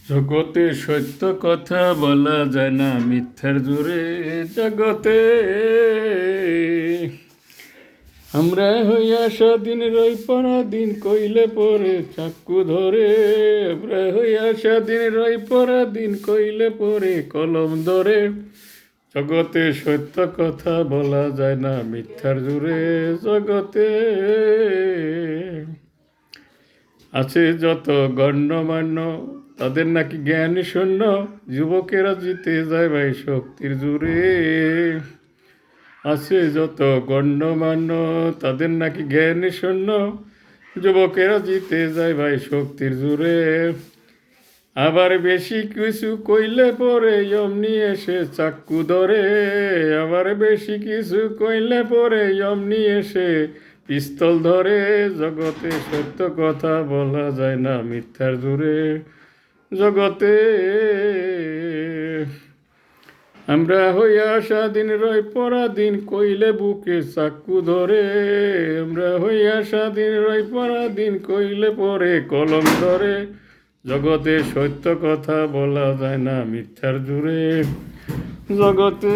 জগতে সত্য কথা বলা যায় না মিথ্যার জোরে। জগতে আমরা হইয়া স্বাধীন রই পরাধীন কইলে পরে চাকু ধরে। আমরা হইয়া স্বাধীন রই পরাধীন কইলে পরে কলম ধরে। জগতে সত্য কথা বলা যায় না মিথ্যার জোরে। জগতে আছে যত গণ্যমান্য তাদের নাকি জ্ঞানী শূন্য। যুবকেরা জিতে যায় ভাই শক্তির জোরে। আছে যত গণ্যমান্য তাদের নাকি জ্ঞানী শূন্য। যুবকেরা জিতে যায় ভাই শক্তির জোরে। আবার বেশি কিছু কইলে পরে অমনি এসে চাক্কু ধরে। আবার বেশি কিছু কইলে পরে অমনি এসে পিস্তল ধরে। জগতে সত্য কথা বলা যায় না মিথ্যার জোরে। জগতে আমরা হইয়া স্বাধীন রই পরাধীন কইলে বুকে চাক্কু ধরে। আমরা হইয়া স্বাধীন রই পরাধীন কইলে পরে কলম ধরে। জগতে সত্য কথা বলা যায় না মিথ্যার জোরে। জগতে